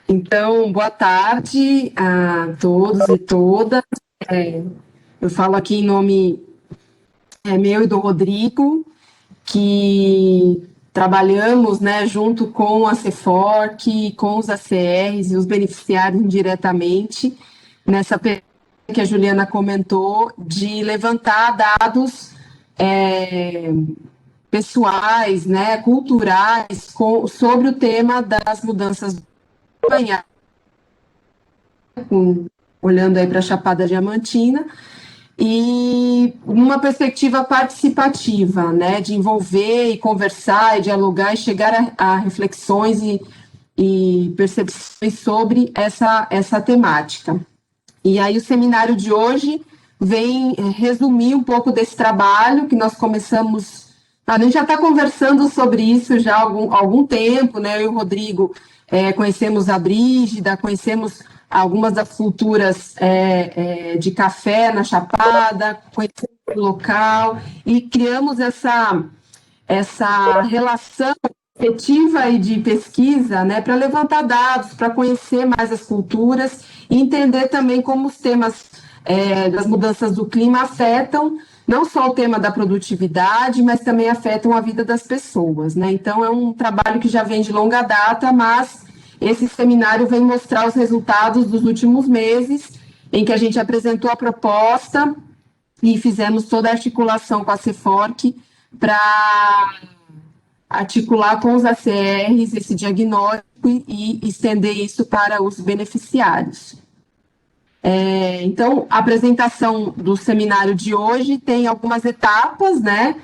Então, boa tarde a todos e todas. É, eu falo aqui em nome meu e do Rodrigo, que trabalhamos, né, junto com a CEFORC, com os ACRs e os beneficiários indiretamente, nessa pesquisa que a Juliana comentou, de levantar dados é, pessoais, né, culturais, sobre o tema das mudanças banhar, olhando aí para a Chapada Diamantina, e numa perspectiva participativa, né, de envolver e conversar e dialogar e chegar a reflexões e percepções sobre essa temática. E aí o seminário de hoje vem resumir um pouco desse trabalho que nós começamos. A gente já está conversando sobre isso já há algum tempo, né? Eu e o Rodrigo conhecemos a Brígida, conhecemos algumas das culturas de café na Chapada, conhecemos o local e criamos essa relação efetiva e de pesquisa, né, para levantar dados, para conhecer mais as culturas e entender também como os temas das mudanças do clima afetam não só o tema da produtividade, mas também afetam a vida das pessoas, né? Então é um trabalho que já vem de longa data, mas esse seminário vem mostrar os resultados dos últimos meses, em que a gente apresentou a proposta e fizemos toda a articulação com a CEFORC para articular com os ACRs esse diagnóstico e estender isso para os beneficiários. Então, a apresentação do seminário de hoje tem algumas etapas, né?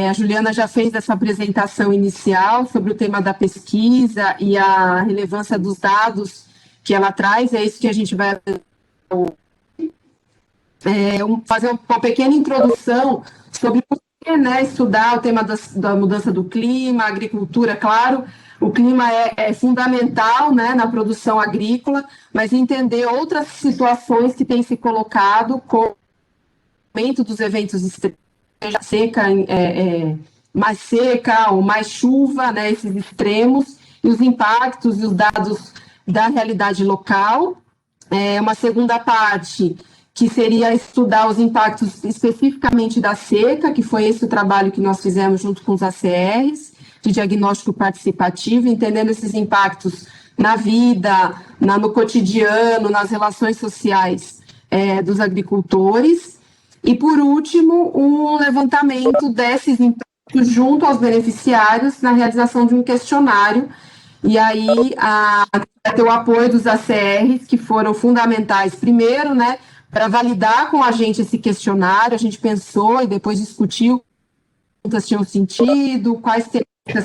A Juliana já fez essa apresentação inicial sobre o tema da pesquisa e a relevância dos dados que ela traz, é isso que a gente vai fazer uma pequena introdução sobre por que, né, estudar o tema da mudança do clima, agricultura, claro, o clima é fundamental, né, na produção agrícola, mas entender outras situações que têm se colocado com o aumento dos eventos extremos, seja seca, mais seca ou mais chuva, né, esses extremos, e os impactos e os dados da realidade local. Uma segunda parte, que seria estudar os impactos especificamente da seca, que foi esse o trabalho que nós fizemos junto com os ACRs, de diagnóstico participativo, entendendo esses impactos na vida, no cotidiano, nas relações sociais dos agricultores. E, por último, um levantamento desses impactos junto aos beneficiários na realização de um questionário. E aí, vai ter o apoio dos ACRs, que foram fundamentais, primeiro, né, para validar com a gente esse questionário. A gente pensou e depois discutiu quantas tinham sentido, quais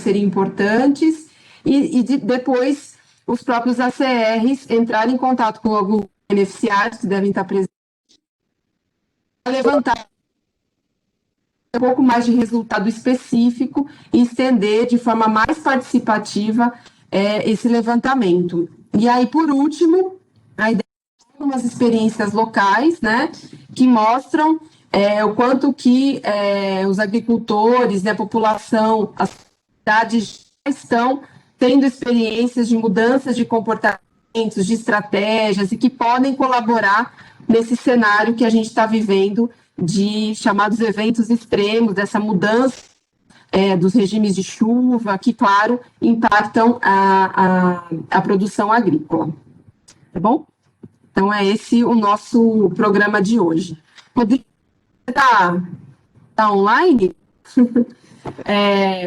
seriam importantes, e depois os próprios ACRs entrarem em contato com alguns beneficiários que devem estar presentes, para levantar um pouco mais de resultado específico e estender de forma mais participativa esse levantamento. E aí, por último, a ideia de umas experiências locais, né, que mostram o quanto que os agricultores, né, a população, as cidades já estão tendo experiências de mudanças de comportamentos, de estratégias, e que podem colaborar nesse cenário que a gente está vivendo de chamados eventos extremos, dessa mudança dos regimes de chuva, que, claro, impactam a produção agrícola. Tá bom? Então, é esse o nosso programa de hoje. Rodrigo, você está online?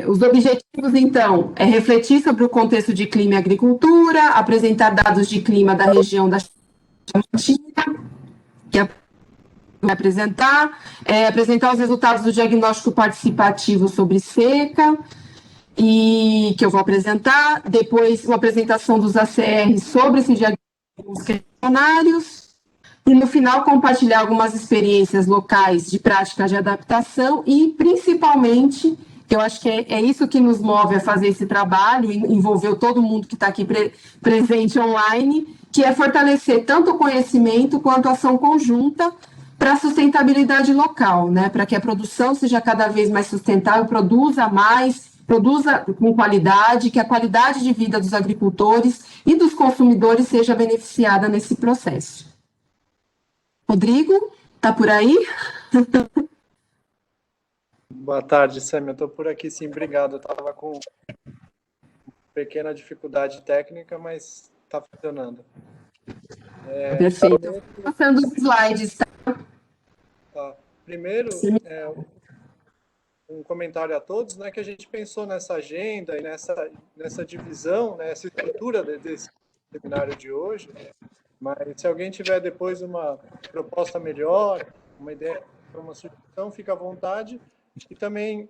Os objetivos, então, é refletir sobre o contexto de clima e agricultura, apresentar dados de clima da região da Chapada, que vai apresentar os resultados do diagnóstico participativo sobre seca, e que eu vou apresentar, depois uma apresentação dos ACR sobre esses diagnósticos questionários, e no final compartilhar algumas experiências locais de prática de adaptação e, principalmente, eu acho que é isso que nos move a fazer esse trabalho, envolveu todo mundo que está aqui presente online, que é fortalecer tanto o conhecimento quanto a ação conjunta para a sustentabilidade local, né? Para que a produção seja cada vez mais sustentável, produza mais, produza com qualidade, que a qualidade de vida dos agricultores e dos consumidores seja beneficiada nesse processo. Rodrigo, está por aí? Boa tarde, Sam. Eu estou por aqui, sim. Obrigado. Eu estava com pequena dificuldade técnica, mas está funcionando. Perfeito. Passando os slides, tá? Tá. Primeiro, um comentário a todos, né, que a gente pensou nessa agenda e nessa divisão, né, essa estrutura desse seminário de hoje, mas se alguém tiver depois uma proposta melhor, uma ideia, uma sugestão, fica à vontade. E também,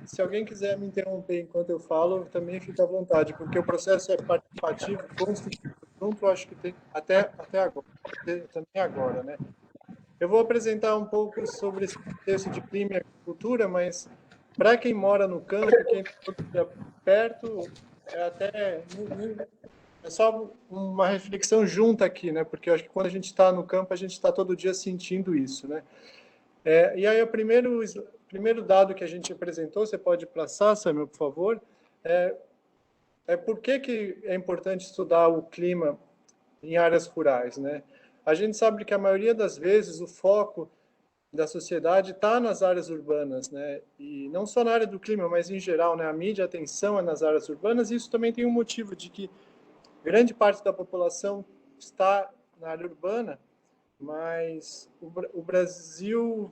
se alguém quiser me interromper enquanto eu falo, também fica à vontade, porque o processo é participativo, construtivo, junto, eu acho que tem até agora, também agora, né? Eu vou apresentar um pouco sobre esse contexto de clima e agricultura, mas para quem mora no campo, quem está perto, é só uma reflexão junta aqui, né? Porque eu acho que quando a gente está no campo, a gente está todo dia sentindo isso, né? E aí, o primeiro dado que a gente apresentou, você pode passar, Samuel, por favor, por que é importante estudar o clima em áreas rurais, né? A gente sabe que a maioria das vezes o foco da sociedade está nas áreas urbanas, né? E não só na área do clima, mas em geral, né? A mídia, a atenção é nas áreas urbanas, e isso também tem um motivo de que grande parte da população está na área urbana, mas o Brasil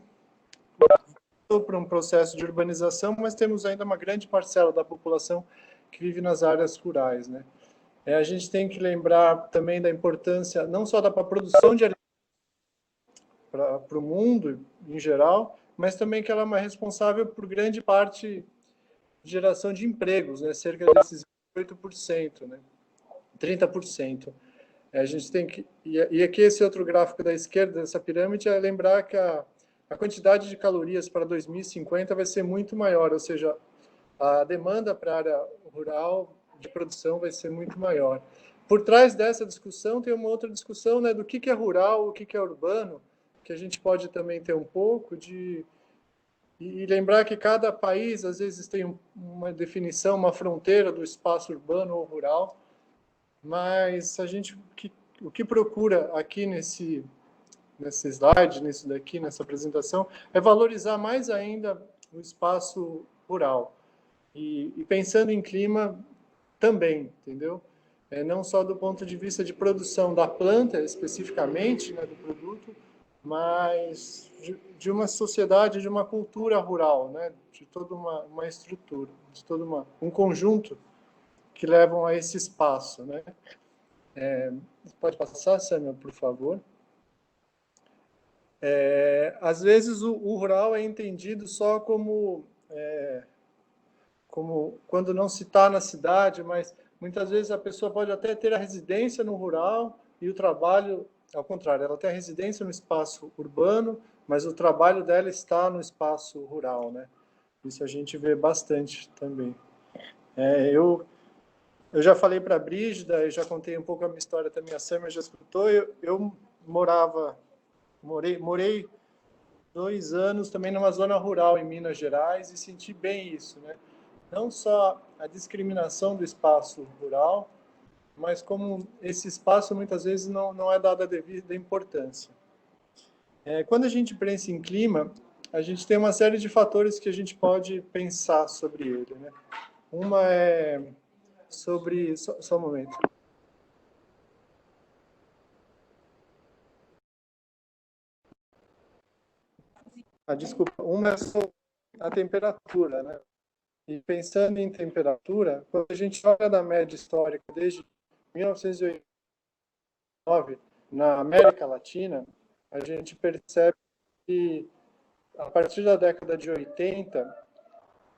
passou por um processo de urbanização, mas temos ainda uma grande parcela da população que vive nas áreas rurais, né? A gente tem que lembrar também da importância não só da produção de alimentos para o mundo em geral, mas também que ela é uma responsável por grande parte de geração de empregos, né? Cerca desses 8%, né? 30%. A gente tem que... E aqui esse outro gráfico da esquerda dessa pirâmide é lembrar que a quantidade de calorias para 2050 vai ser muito maior, ou seja, a demanda para a área rural de produção vai ser muito maior. Por trás dessa discussão tem uma outra discussão, né, do que é rural, o que é urbano, que a gente pode também ter um pouco de... E lembrar que cada país, às vezes, tem uma definição, uma fronteira do espaço urbano ou rural, mas a gente, o que procura aqui nesse slide, nisso daqui, nessa apresentação, é valorizar mais ainda o espaço rural. E pensando em clima também, entendeu? Não só do ponto de vista de produção da planta, especificamente, né, do produto, mas de uma sociedade, de uma cultura rural, né, de toda uma estrutura, de todo um conjunto que levam a esse espaço, né? Pode passar, Samuel, por favor? Às vezes o rural é entendido só como quando não se está na cidade, mas muitas vezes a pessoa pode até ter a residência no rural e o trabalho, ao contrário, ela tem a residência no espaço urbano, mas o trabalho dela está no espaço rural, né? Isso a gente vê bastante também. Eu já falei para a Brígida, eu já contei um pouco a minha história também, a Sâmia já escutou, eu morei 2 anos também numa zona rural em Minas Gerais e senti bem isso, né? Não só a discriminação do espaço rural, mas como esse espaço muitas vezes não é dado a devida importância. Quando a gente pensa em clima, a gente tem uma série de fatores que a gente pode pensar sobre ele, né? Uma é sobre... Só um momento. Desculpa. Uma é sobre a temperatura, né? E pensando em temperatura, quando a gente olha na média histórica desde 1989, na América Latina, a gente percebe que a partir da década de 80,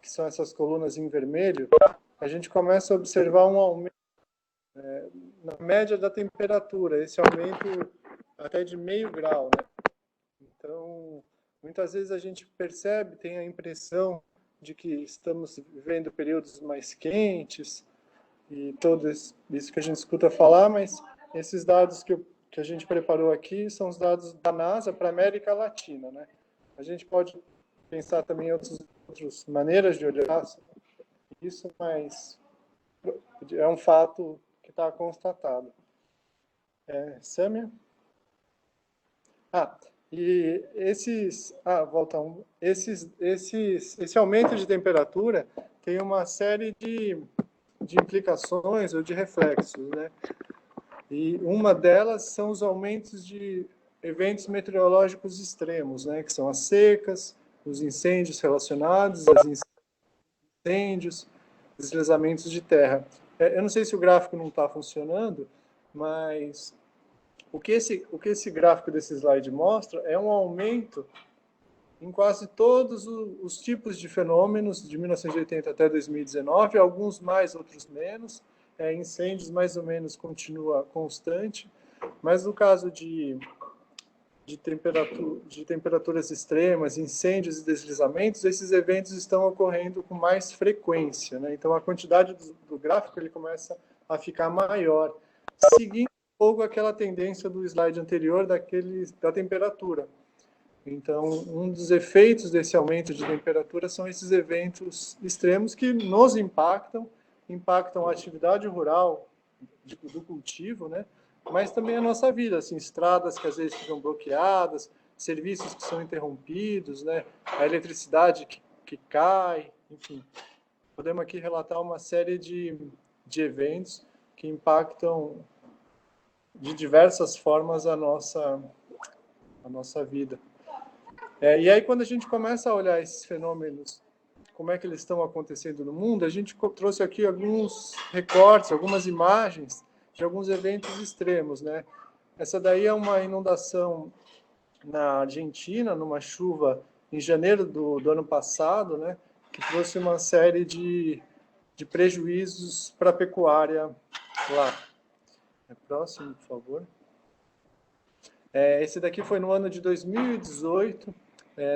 que são essas colunas em vermelho, a gente começa a observar um aumento na média da temperatura, esse aumento até de 0,5 grau, né? Então, muitas vezes a gente percebe, tem a impressão de que estamos vivendo períodos mais quentes e tudo isso que a gente escuta falar, mas esses dados que a gente preparou aqui são os dados da NASA para a América Latina, né? A gente pode pensar também em outras maneiras de olhar isso, mas é um fato que está constatado. Sâmia? E esse aumento de temperatura tem uma série de implicações ou de reflexos, né? E uma delas são os aumentos de eventos meteorológicos extremos, né? Que são as secas, os incêndios relacionados, os incêndios, deslizamentos de terra. Eu não sei se o gráfico não está funcionando, mas o que esse gráfico desse slide mostra é um aumento em quase todos os tipos de fenômenos, de 1980 até 2019, alguns mais, outros menos. Incêndios, mais ou menos, continua constante, mas no caso de temperaturas extremas, incêndios e deslizamentos, esses eventos estão ocorrendo com mais frequência, né? Então, a quantidade do gráfico ele começa a ficar maior, seguindo um pouco aquela tendência do slide anterior da temperatura. Então, um dos efeitos desse aumento de temperatura são esses eventos extremos que nos impactam a atividade rural do cultivo, né? Mas também a nossa vida, assim, estradas que às vezes ficam bloqueadas, serviços que são interrompidos, né? A eletricidade que cai, enfim. Podemos aqui relatar uma série de eventos que impactam de diversas formas a nossa vida. E aí, quando a gente começa a olhar esses fenômenos, como é que eles estão acontecendo no mundo, a gente trouxe aqui alguns recortes, algumas imagens de alguns eventos extremos, né? Essa daí é uma inundação na Argentina, numa chuva em janeiro do ano passado, né? Que trouxe uma série de prejuízos para a pecuária lá. Próximo, por favor. Esse daqui foi no ano de 2018,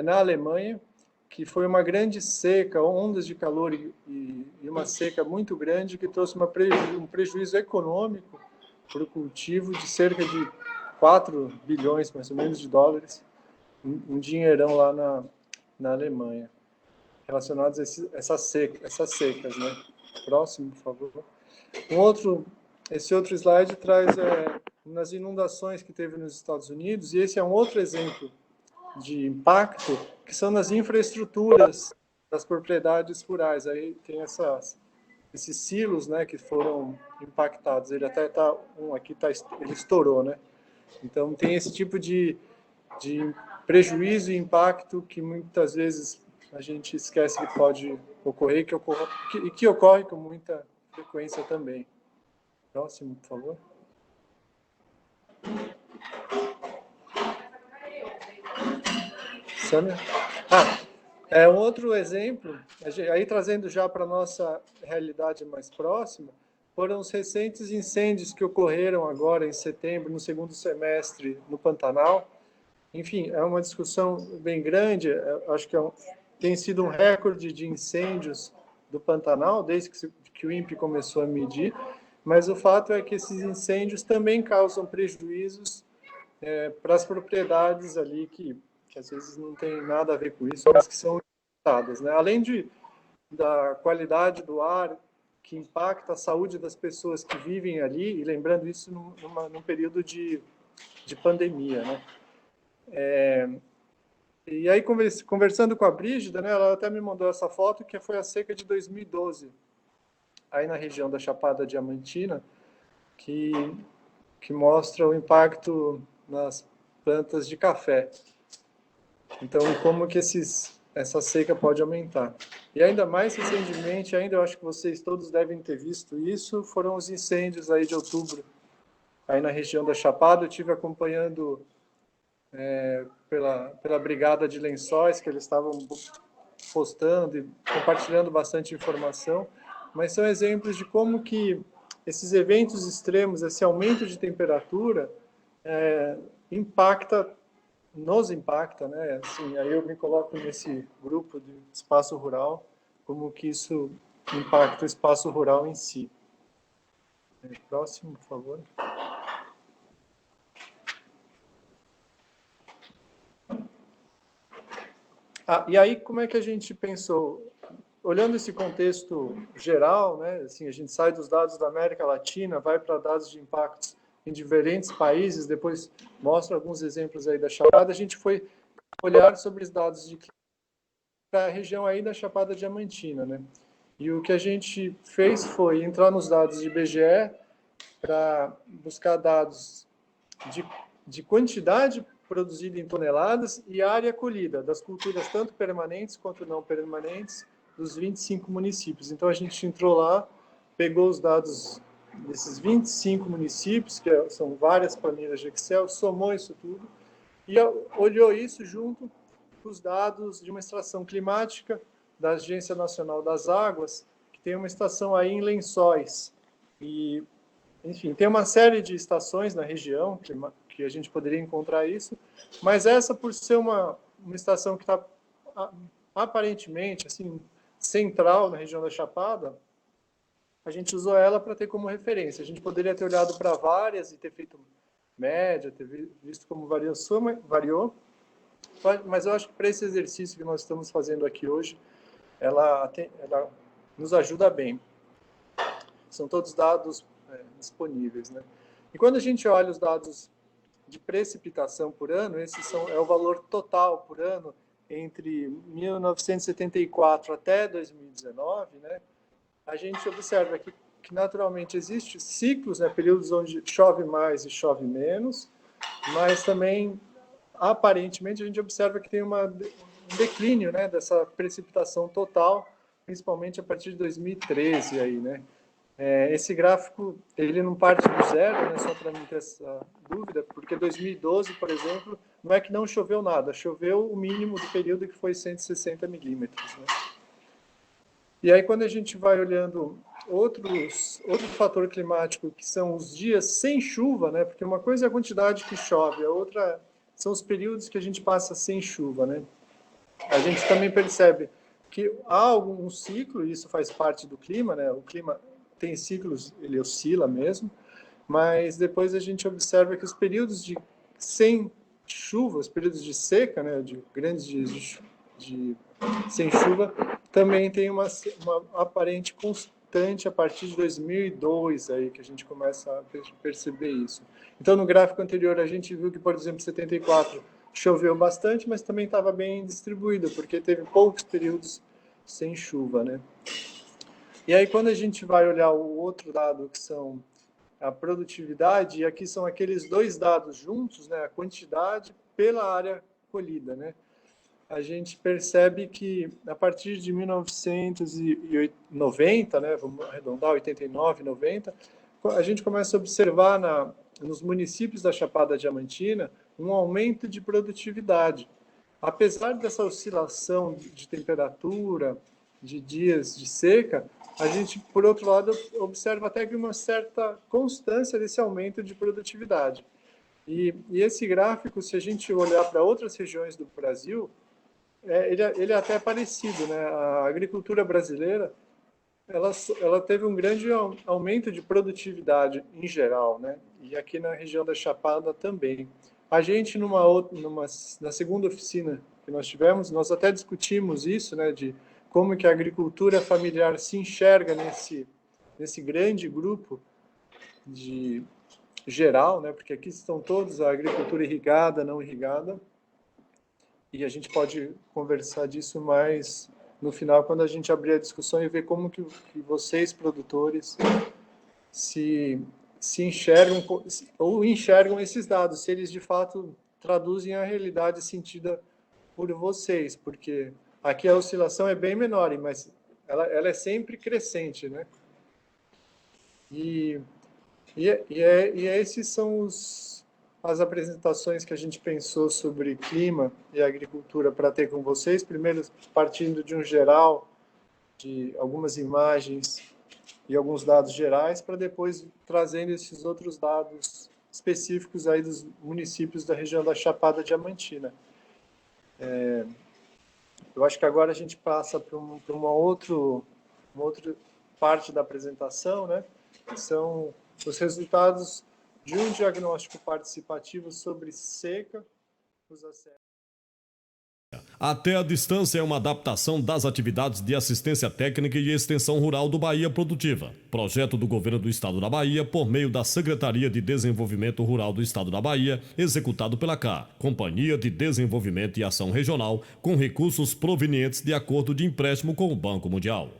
na Alemanha, que foi uma grande seca, ondas de calor e uma seca muito grande que trouxe um prejuízo econômico para o cultivo de cerca de 4 bilhões, mais ou menos, de dólares, um dinheirão lá na Alemanha, relacionados a essas secas, né? Próximo, por favor. Esse outro slide traz nas inundações que teve nos Estados Unidos, e esse é um outro exemplo de impacto, que são nas infraestruturas das propriedades rurais. Aí tem esses silos, né, que foram impactados. Ele até ele estourou, né? Então tem esse tipo de prejuízo e impacto que muitas vezes a gente esquece que pode ocorrer e que ocorre com muita frequência também. Próximo, por favor. Sâmia? Um outro exemplo, aí trazendo já para a nossa realidade mais próxima, foram os recentes incêndios que ocorreram agora em setembro, no segundo semestre, no Pantanal. Enfim, é uma discussão bem grande, acho que tem sido um recorde de incêndios do Pantanal, desde que o INPE começou a medir, mas o fato é que esses incêndios também causam prejuízos para as propriedades ali que às vezes não tem nada a ver com isso, mas que são impactadas, né? Além da qualidade do ar, que impacta a saúde das pessoas que vivem ali, e lembrando isso num período de pandemia, né? E aí, conversando com a Brígida, né, ela até me mandou essa foto, que foi a seca de 2012, aí na região da Chapada Diamantina, que mostra o impacto nas plantas de café. Então, como que essa seca pode aumentar? E ainda mais recentemente, eu acho que vocês todos devem ter visto isso, foram os incêndios aí de outubro, aí na região da Chapada. Eu estive acompanhando pela Brigada de Lençóis, que eles estavam postando e compartilhando bastante informação, mas são exemplos de como que esses eventos extremos, esse aumento de temperatura, nos impacta, né? Assim, aí eu me coloco nesse grupo de espaço rural, como que isso impacta o espaço rural em si. Próximo, por favor. E aí, como é que a gente pensou? olhando esse contexto geral, né, assim, a gente sai dos dados da América Latina, vai para dados de impactos em diferentes países, depois mostra alguns exemplos aí da Chapada, a gente foi olhar sobre os dados de para a região aí da Chapada Diamantina, né? E o que a gente fez foi entrar nos dados de IBGE para buscar dados de quantidade produzida em toneladas e área colhida, das culturas tanto permanentes quanto não permanentes, dos 25 municípios. Então, a gente entrou lá, pegou os dados desses 25 municípios, que são várias planilhas de Excel, somou isso tudo e olhou isso junto com os dados de uma estação climática da Agência Nacional das Águas, que tem uma estação aí em Lençóis. E, enfim, tem uma série de estações na região que a gente poderia encontrar isso, mas essa, por ser uma estação que está aparentemente assim, central na região da Chapada, a gente usou ela para ter como referência. A gente poderia ter olhado para várias e ter feito média, ter visto como variou, mas eu acho que para esse exercício que nós estamos fazendo aqui hoje, ela nos ajuda bem. São todos dados disponíveis, né? E quando a gente olha os dados de precipitação por ano, é o valor total por ano entre 1974 até 2019, né? A gente observa que naturalmente existem ciclos, né, períodos onde chove mais e chove menos, mas também, aparentemente, a gente observa que tem um declínio, né, dessa precipitação total, principalmente a partir de 2013. Aí, né? Esse gráfico ele não parte do zero, né, só para não ter essa dúvida, porque 2012, por exemplo, não é que não choveu nada, choveu o mínimo do período, que foi 160 milímetros. Né? E aí, quando a gente vai olhando outro fator climático, que são os dias sem chuva, né? Porque uma coisa é a quantidade que chove, a outra são os períodos que a gente passa sem chuva, né? A gente também percebe que há algum ciclo, e isso faz parte do clima, né? O clima tem ciclos, ele oscila mesmo, mas depois a gente observa que os períodos sem chuva, os períodos de seca, né? De grandes dias sem chuva, também tem uma aparente constante a partir de 2002, aí, que a gente começa a perceber isso. Então, no gráfico anterior, a gente viu que, por exemplo, em 74 choveu bastante, mas também estava bem distribuído, porque teve poucos períodos sem chuva, né? E aí, quando a gente vai olhar o outro dado, que são a produtividade, e aqui são aqueles dois dados juntos, né? A quantidade pela área colhida, né? A gente percebe que, a partir de 1990, né, vamos arredondar, 89, 90, a gente começa a observar nos municípios da Chapada Diamantina um aumento de produtividade. Apesar dessa oscilação de temperatura, de dias de seca, a gente, por outro lado, observa até que uma certa constância desse aumento de produtividade. E esse gráfico, se a gente olhar para outras regiões do Brasil, ele é até parecido, né? A agricultura brasileira, ela teve um grande aumento de produtividade em geral, né? E aqui na região da Chapada também. A gente, na segunda oficina que nós tivemos, nós até discutimos isso, né? De como que a agricultura familiar se enxerga nesse grande grupo de geral, né? Porque aqui estão todos a agricultura irrigada, não irrigada. E a gente pode conversar disso mais no final, quando a gente abrir a discussão e ver como que vocês, produtores, se enxergam ou enxergam esses dados, se eles de fato traduzem a realidade sentida por vocês, porque aqui a oscilação é bem menor, mas ela é sempre crescente, né? E esses são as apresentações que a gente pensou sobre clima e agricultura para ter com vocês, primeiro partindo de um geral, de algumas imagens e alguns dados gerais, para depois trazendo esses outros dados específicos aí dos municípios da região da Chapada Diamantina. Eu acho que agora a gente passa para uma outra parte da apresentação, né? Que são os resultados de um diagnóstico participativo sobre seca, os acessos. Até a Distância é uma adaptação das atividades de assistência técnica e extensão rural do Bahia Produtiva, projeto do governo do estado da Bahia por meio da Secretaria de Desenvolvimento Rural do estado da Bahia, executado pela CA, Companhia de Desenvolvimento e Ação Regional, com recursos provenientes de acordo de empréstimo com o Banco Mundial.